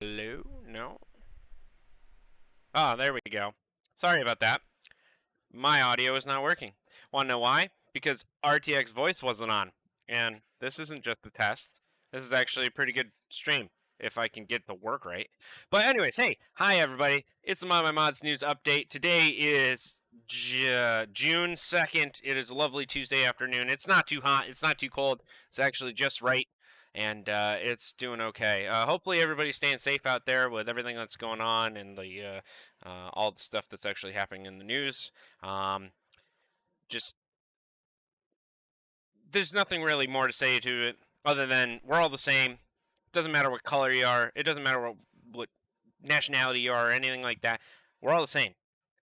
Hello? No? Oh, there we go. Sorry about that. My audio is not working. Want to know why? Because RTXVoice wasn't on. And this isn't just a test. This is actually a pretty good stream, if I can get the work right. But anyways, hey, hi everybody. It's the ModMyMods news update. Today is June 2nd. It is a lovely Tuesday afternoon. It's not too hot. It's not too cold. It's actually just right. And it's doing okay. Hopefully everybody's staying safe out there with everything that's going on and the all the stuff that's actually happening in the news. Just there's nothing really more to say to it other than we're all the same. It doesn't matter what color you are. It doesn't matter what nationality you are or anything like that. We're all the same.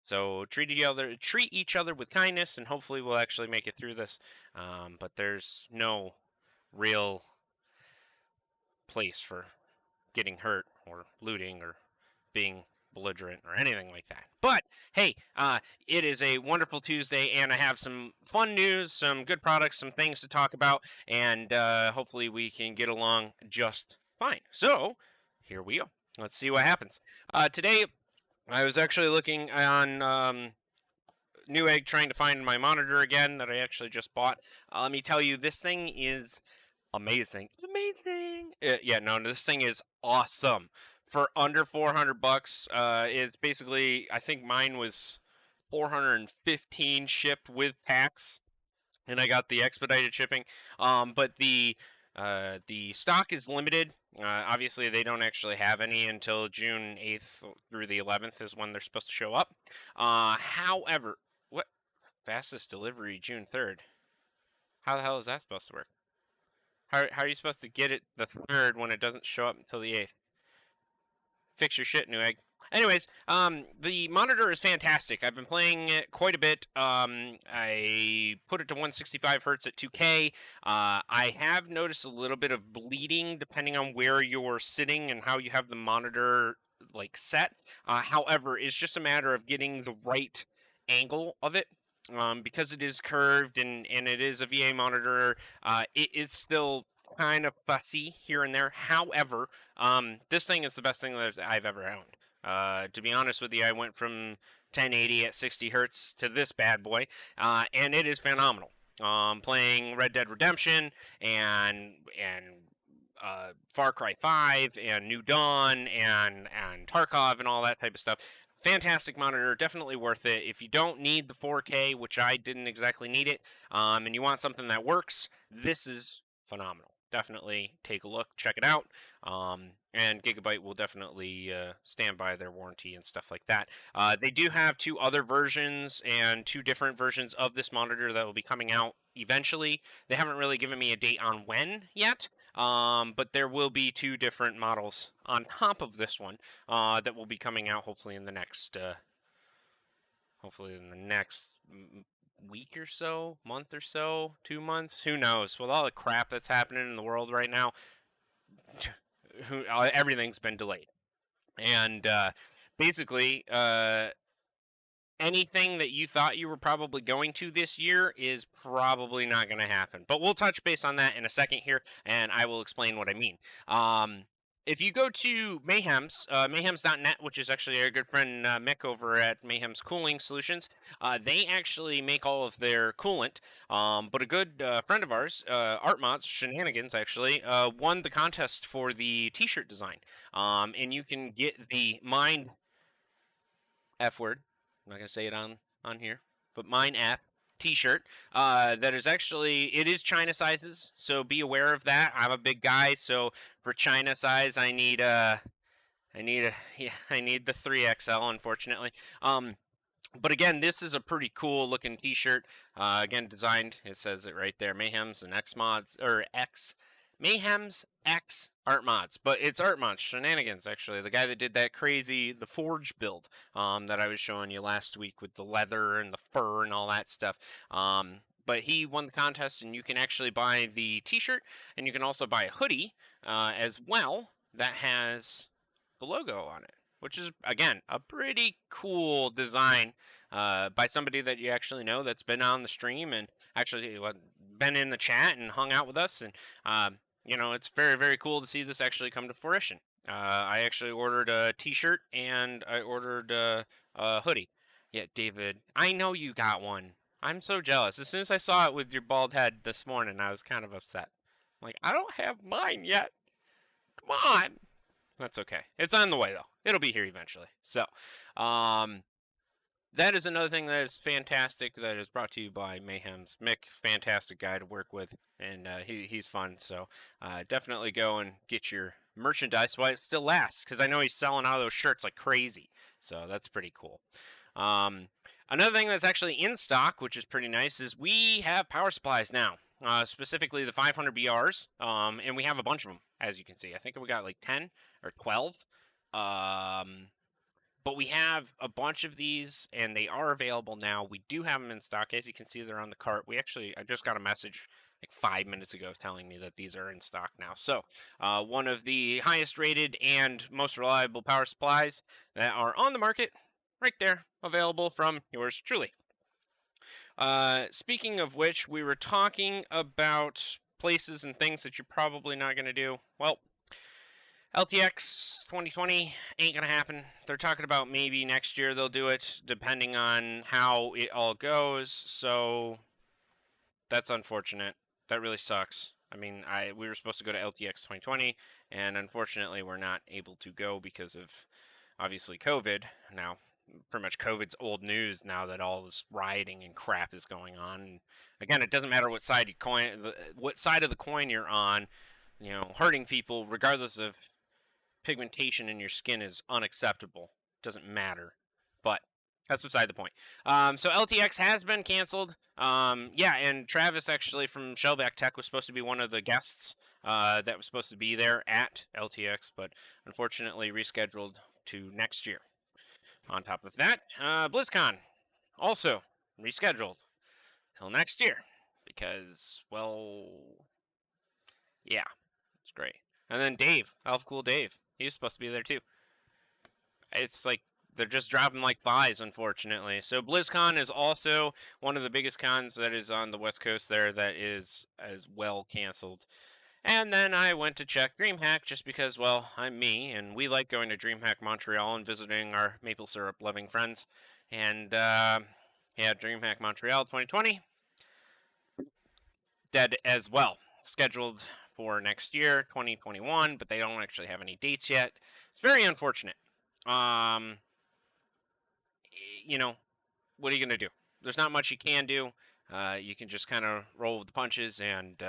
So treat each other with kindness, and hopefully we'll actually make it through this. But there's no real place for getting hurt or looting or being belligerent or anything like that. But hey, it is a wonderful Tuesday, and I have some fun news, some good products, some things to talk about, and hopefully we can get along just fine. So here we go. Let's see what happens. Today, I was actually looking on Newegg trying to find my monitor again that I actually just bought. Let me tell you, this thing is amazing. Amazing. Yeah, no, this thing is awesome. For under 400 bucks, it's basically, I think mine was 415 shipped with tax, and I got the expedited shipping. But the stock is limited. Obviously, they don't actually have any until June 8th through the 11th is when they're supposed to show up. However, what fastest delivery June 3rd? How the hell is that supposed to work? How are you supposed to get it the 3rd when it doesn't show up until the 8th? Fix your shit, Newegg. Anyways, the monitor is fantastic. I've been playing it quite a bit. I put it to 165 hertz at 2K. I have noticed a little bit of bleeding depending on where you're sitting and how you have the monitor like set. However, it's just a matter of getting the right angle of it. Because it is curved and it is a VA monitor, it is still kind of fussy here and there. However, this thing is the best thing that I've ever owned. To be honest with you, I went from 1080 at 60 hertz to this bad boy, and it is phenomenal. Playing Red Dead Redemption and Far Cry 5 and New Dawn and Tarkov and all that type of stuff. Fantastic monitor, definitely worth it. If you don't need the 4K, which I didn't exactly need it, and you want something that works, this is phenomenal. Definitely take a look, check it out. And Gigabyte will definitely stand by their warranty and stuff like that. They do have 2 other versions and 2 different versions of this monitor that will be coming out eventually. They haven't really given me a date on when yet. But there will be 2 different models on top of this one that will be coming out hopefully in the next week or so, month or so, 2 months, who knows? With all the crap that's happening in the world right now, everything's been delayed. And basically, anything that you thought you were probably going to this year is probably not going to happen. But we'll touch base on that in a second here, and I will explain what I mean. If you go to Mayhems, Mayhems.net, which is actually our good friend Mick over at Mayhems Cooling Solutions, they actually make all of their coolant. But a good friend of ours, ArtMods Shenanigans, actually, won the contest for the T-shirt design. And you can get the Mind F word. I'm not going to say it on here, but Mine F T-shirt that is actually, it is China sizes, so be aware of that. I'm a big guy, so for China size, I need the 3XL, unfortunately. But again, this is a pretty cool looking T-shirt. Again, designed, it says it right there, Mayhems and Mayhems X ArtMods, but it's ArtMods Shenanigans, actually. The guy that did that the Forge build that I was showing you last week with the leather and the fur and all that stuff. But he won the contest, and you can actually buy the T-shirt, and you can also buy a hoodie as well that has the logo on it, which is, again, a pretty cool design by somebody that you actually know that's been on the stream and actually been in the chat and hung out with us. And you know, it's very, very cool to see this actually come to fruition. I actually ordered a T-shirt and I ordered a hoodie. Yeah, David, I know you got one. I'm so jealous. As soon as I saw it with your bald head this morning, I was kind of upset. Like, I don't have mine yet. Come on. That's okay. It's on the way though. It'll be here eventually. So, um, that is another thing that is fantastic. That is brought to you by Mayhems. Mick, fantastic guy to work with, and he's fun. So, definitely go and get your merchandise while it still lasts, because I know he's selling out of those shirts like crazy. So that's pretty cool. Um, Another thing that's actually in stock, which is pretty nice, is we have power supplies now. Specifically the 500 BRs, and we have a bunch of them, as you can see. I think we got like 10 or 12. But we have a bunch of these, and they are available now. We do have them in stock. As you can see, they're on the cart. I just got a message like 5 minutes ago telling me that these are in stock now. So, one of the highest rated and most reliable power supplies that are on the market, right there, available from yours truly. Speaking of which, we were talking about places and things that you're probably not going to do. Well, LTX 2020 ain't gonna happen. They're talking about maybe next year they'll do it, depending on how it all goes. So that's unfortunate. That really sucks. I mean, we were supposed to go to LTX 2020, and unfortunately, we're not able to go because of obviously COVID. Now, pretty much COVID's old news now that all this rioting and crap is going on. And again, it doesn't matter what side of the coin you're on. You know, hurting people, regardless of pigmentation in your skin, is unacceptable. Doesn't matter. But that's beside the point. So LTX has been canceled. Yeah, and Travis actually from Shellback Tech was supposed to be one of the guests that was supposed to be there at LTX, but unfortunately rescheduled to next year. On top of that, BlizzCon also rescheduled till next year because, well, yeah, it's great. And then Dave, Elf Cool Dave, he was supposed to be there too. It's like they're just dropping like flies, unfortunately. So BlizzCon is also one of the biggest cons that is on the West Coast there that is as well canceled. And then I went to check Dreamhack just because, well, I'm me, and we like going to Dreamhack Montreal and visiting our maple syrup loving friends. And yeah, Dreamhack Montreal 2020 dead as well. Scheduled for next year, 2021, but they don't actually have any dates yet. It's very unfortunate. You know, what are you going to do? There's not much you can do. You can just kind of roll with the punches and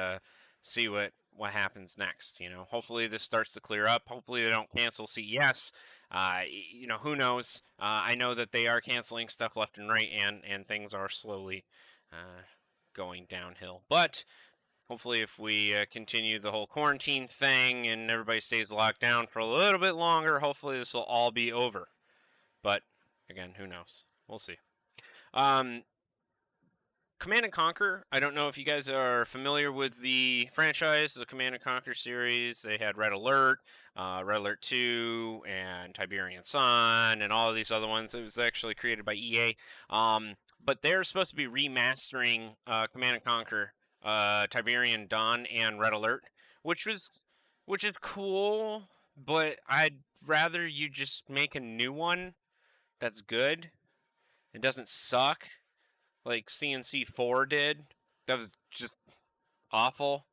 see what happens next. You know, hopefully this starts to clear up. Hopefully they don't cancel CES. You know, who knows? I know that they are canceling stuff left and right, and things are slowly going downhill. But hopefully, if we continue the whole quarantine thing and everybody stays locked down for a little bit longer, hopefully this will all be over. But again, who knows? We'll see. Command & Conquer, I don't know if you guys are familiar with the franchise, the Command & Conquer series. They had Red Alert 2, and Tiberian Sun, and all of these other ones. It was actually created by EA. But they're supposed to be remastering Command & Conquer, Tiberian Dawn, and Red Alert, which is cool, but I'd rather you just make a new one that's good. It doesn't suck like CNC4 did. That was just awful.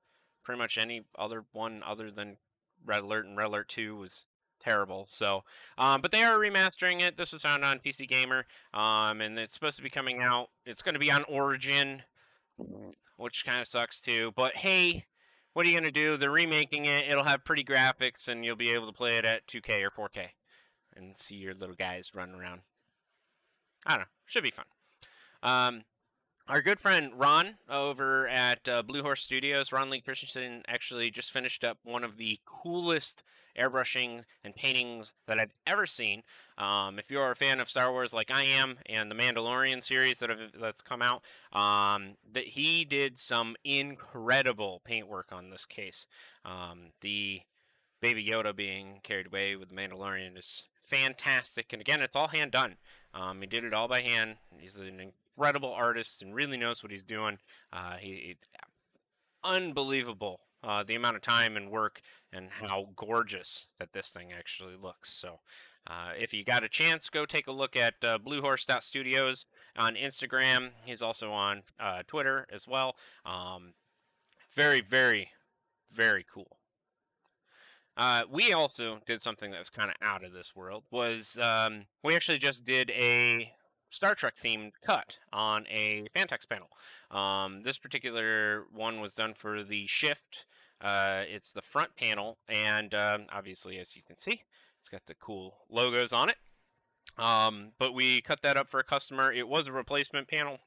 Pretty much any other one other than Red Alert and Red Alert 2 was terrible. So, but they are remastering it. This was found on PC Gamer, and it's supposed to be coming out. It's going to be on Origin, which kind of sucks too. But hey, what are you going to do? They're remaking it. It'll have pretty graphics, and you'll be able to play it at 2K or 4K and see your little guys running around. I don't know. Should be fun. Our good friend Ron over at Bluehorse.Studios, Ron Lee Christensen, actually just finished up one of the coolest airbrushing and paintings that I've ever seen. If you're a fan of Star Wars like I am, and the Mandalorian series that's come out, that he did some incredible paintwork on this case. The Baby Yoda being carried away with the Mandalorian is fantastic, and again, it's all hand done. He did it all by hand. He's an incredible artist and really knows what he's doing. He's unbelievable the amount of time and work and how gorgeous that this thing actually looks. So if you got a chance, go take a look at Bluehorse.Studios on Instagram. He's also on Twitter as well. Very, very, very cool. We also did something that was kind of out of this world. We actually just did a Star Trek themed cut on a Fantex panel. This particular one was done for the Shift. It's the front panel, and obviously, as you can see, it's got the cool logos on it. But we cut that up for a customer. It was a replacement panel.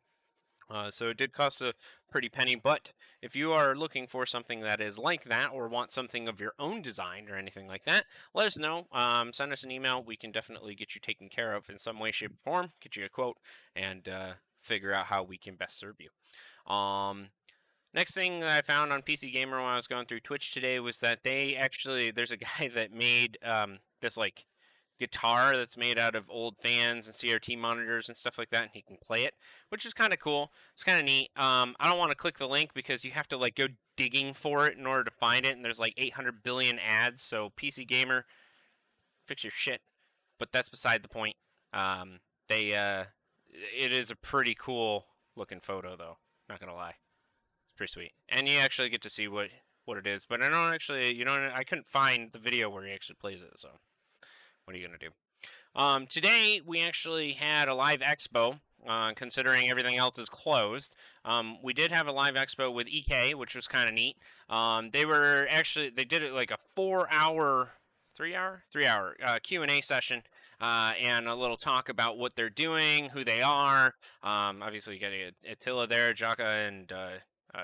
So it did cost a pretty penny, but if you are looking for something that is like that or want something of your own design or anything like that, let us know. Send us an email. We can definitely get you taken care of in some way, shape, or form, get you a quote, and figure out how we can best serve you. Next thing that I found on PC Gamer when I was going through Twitch today was that there's a guy that made this like guitar that's made out of old fans and CRT monitors and stuff like that, and he can play it, which is kind of cool. It's kind of neat. I don't want to click the link because you have to like go digging for it in order to find it, and there's like 800 billion ads. So PC Gamer, fix your shit. But that's beside the point. It is a pretty cool looking photo, though. Not gonna lie, it's pretty sweet, and you actually get to see what it is. But I don't actually, I couldn't find the video where he actually plays it, so. What are you going to do? Today, we actually had a live expo, considering everything else is closed. We did have a live expo with EK, which was kind of neat. They did it like a 4-hour, 3-hour Q&A session, and a little talk about what they're doing, who they are. Obviously, you got Attila there, Jaka, and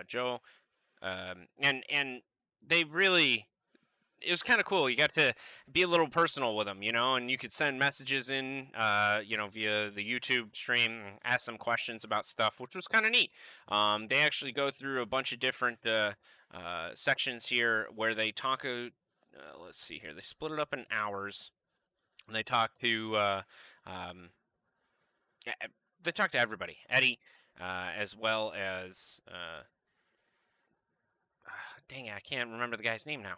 Joe. And they really... It was kind of cool. You got to be a little personal with them, and you could send messages in, via the YouTube stream, and ask them questions about stuff, which was kind of neat. They actually go through a bunch of different sections here where they talk. Let's see here. They split it up in hours, and they talk to everybody, Eddie, as well as dang it, I can't remember the guy's name now.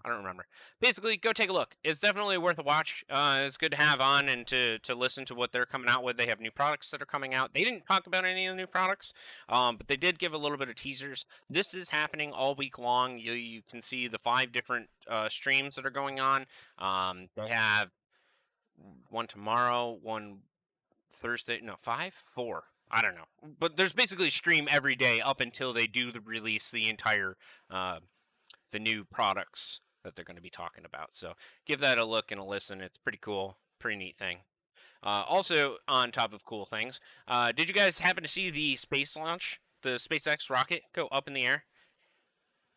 I don't remember. Basically, go take a look. It's definitely worth a watch. It's good to have on and to listen to what they're coming out with. They have new products that are coming out. They didn't talk about any of the new products, but they did give a little bit of teasers. This is happening all week long. You can see the 5 different streams that are going on. They have one tomorrow, one Thursday. No, 5? 4. I don't know. But there's basically a stream every day up until they do release the entire the new products that they're going to be talking about. So give that a look and a listen. It's pretty cool. Pretty neat thing. Also, on top of cool things, did you guys happen to see the space launch? The SpaceX rocket go up in the air?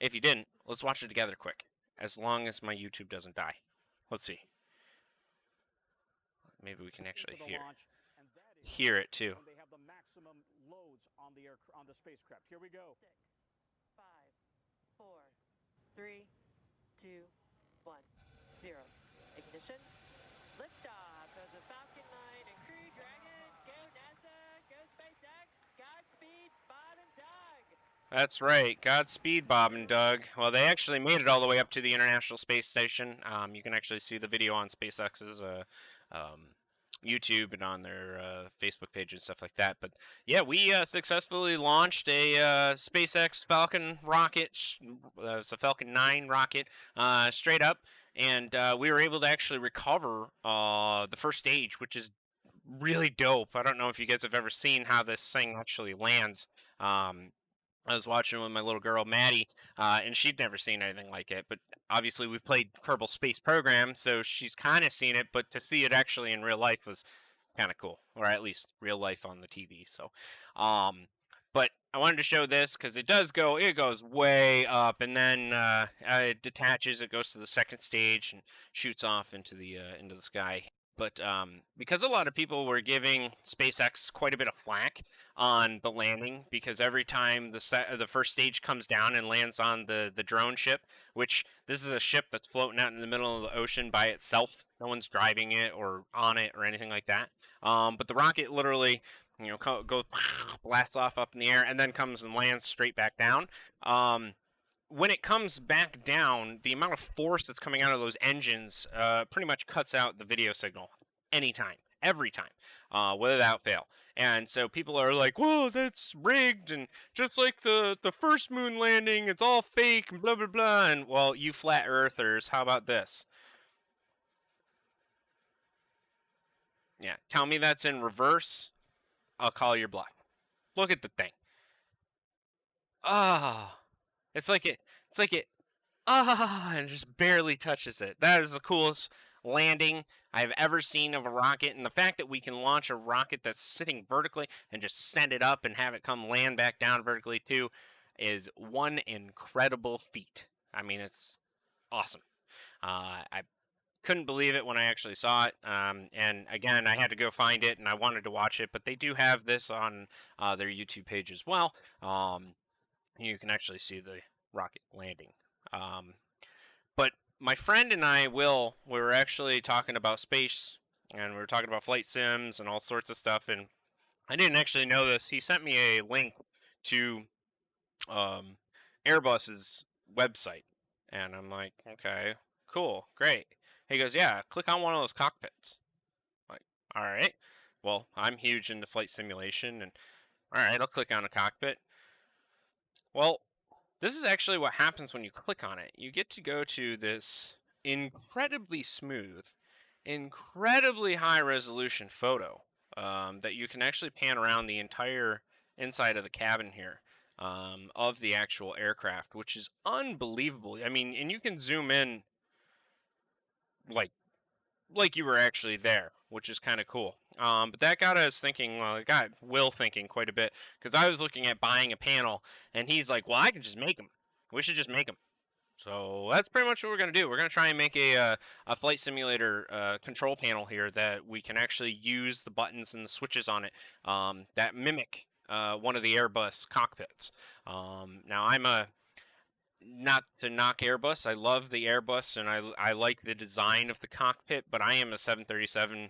If you didn't, let's watch it together quick. As long as my YouTube doesn't die. Let's see. Maybe we can actually hear it too. They have the maximum loads on the spacecraft. Here we go. 5, 4, 3, 2, 1, 0. Ignition. Liftoff of the Falcon 9 and Crew Dragon. Go NASA. Go SpaceX. Godspeed, Bob and Doug. That's right. Godspeed, Bob and Doug. Well, they actually made it all the way up to the International Space Station. You can actually see the video on SpaceX's YouTube and on their Facebook page and stuff like that. But yeah, we successfully launched a SpaceX Falcon rocket. It's a Falcon 9 rocket, straight up, and we were able to actually recover the first stage, which is really dope. I don't know if you guys have ever seen how this thing actually lands. I was watching with my little girl Maddie, and she'd never seen anything like it. But obviously, we've played Kerbal Space Program, so she's kind of seen it. But to see it actually in real life was kind of cool, or at least real life on the TV. So, but I wanted to show this because it goes way up, and then it detaches. It goes to the second stage and shoots off into the sky. But because a lot of people were giving SpaceX quite a bit of flack on the landing, because every time the first stage comes down and lands on the drone ship, which this is a ship that's floating out in the middle of the ocean by itself. No one's driving it or on it or anything like that. But the rocket literally, you know, goes blasts off up in the air, and then comes and lands straight back down. When it comes back down, the amount of force that's coming out of those engines pretty much cuts out the video signal anytime, every time, without fail. And so people are like, whoa, that's rigged, and just like the first moon landing, it's all fake, and blah, blah, blah. And, well, you flat earthers, how about this? Yeah, tell me that's in reverse, I'll call your bluff. Look at the thing. Ah, it's like it, and just barely touches it. That is the coolest landing I've ever seen of a rocket, and the fact that we can launch a rocket that's sitting vertically and just send it up and have it come land back down vertically too is one incredible feat. I mean, it's awesome. I couldn't believe it when I actually saw it, and again, I had to go find it, and I wanted to watch it, but they do have this on their YouTube page as well. You can actually see the rocket landing. But my friend and I, Will, we were actually talking about space, and we were talking about flight sims and all sorts of stuff, and I didn't actually know this. He sent me a link to Airbus's website, and I'm like, okay, cool, great. He goes, yeah, click on one of those cockpits. I'm like, all right. Well, I'm huge into flight simulation, and all right, I'll click on a cockpit. Well, this is actually what happens when you click on it. You get to go to this incredibly smooth, incredibly high resolution photo that you can actually pan around the entire inside of the cabin here of the actual aircraft, which is unbelievable. I mean, and you can zoom in like you were actually there, which is kind of cool. But that got us thinking, well, it got Will thinking quite a bit, because I was looking at buying a panel, and he's like, well, I can just make them. We should just make them. So that's pretty much what we're going to do. We're going to try and make a flight simulator control panel here that we can actually use the buttons and the switches on it that mimic one of the Airbus cockpits. Now, I'm a... Not to knock Airbus, I love the Airbus and I like the design of the cockpit, but I am a 737-800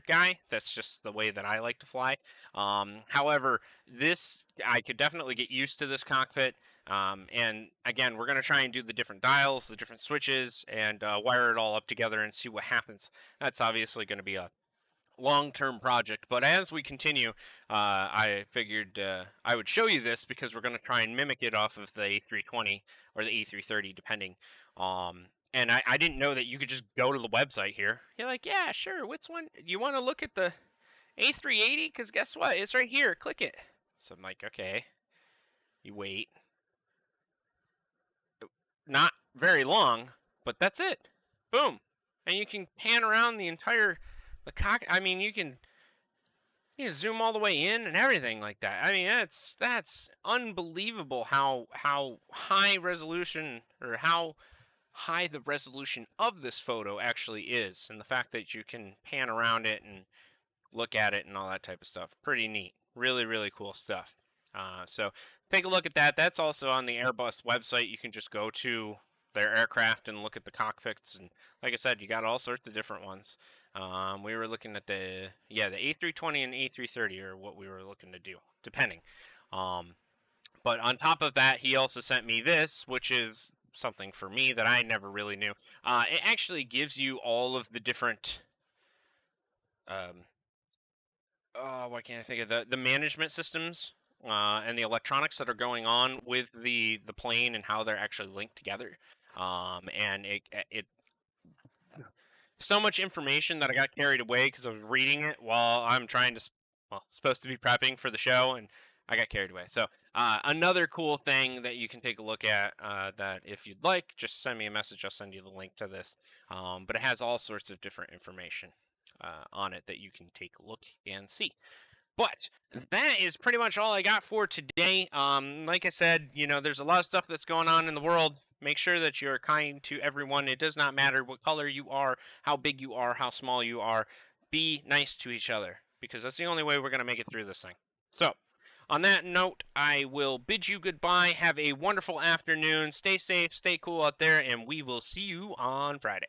guy. That's just the way that I like to fly. However, this, I could definitely get used to this cockpit. And again, we're going to try and do the different dials, the different switches, and wire it all up together and see what happens. That's obviously going to be a long-term project, but as we continue, I figured I would show you this because we're going to try and mimic it off of the A320 or the A330, depending. And I didn't know that you could just go to the website here. You're like, yeah, sure. Which one? You want to look at the A380? Because guess what? It's right here. Click it. So I'm like, okay. You wait. Not very long, but that's it. Boom. And you can pan around the entire... I mean, you can zoom all the way in and everything like that. I mean, that's unbelievable how high resolution, or how high the resolution of this photo actually is, and the fact that you can pan around it and look at it and all that type of stuff. Pretty neat. Really, really cool stuff. So take a look at that. That's also on the Airbus website. You can just go to their aircraft and look at the cockpits, and like I said, you got all sorts of different ones. We were looking at the A320 and A330 are what we were looking to do, depending. But on top of that, he also sent me this, which is something for me that I never really knew. It actually gives you all of the different why can't I think of the management systems and the electronics that are going on with the plane and how they're actually linked together. And it so much information that I got carried away because I was reading it while I'm trying to, supposed to be prepping for the show, and I got carried away. So another cool thing that you can take a look at that if you'd like, just send me a message. I'll send you the link to this. But it has all sorts of different information on it that you can take a look and see. But that is pretty much all I got for today. Like I said, there's a lot of stuff that's going on in the world. Make sure that you're kind to everyone. It does not matter what color you are, how big you are, how small you are. Be nice to each other, because that's the only way we're going to make it through this thing. So, on that note, I will bid you goodbye. Have a wonderful afternoon. Stay safe, stay cool out there, and we will see you on Friday.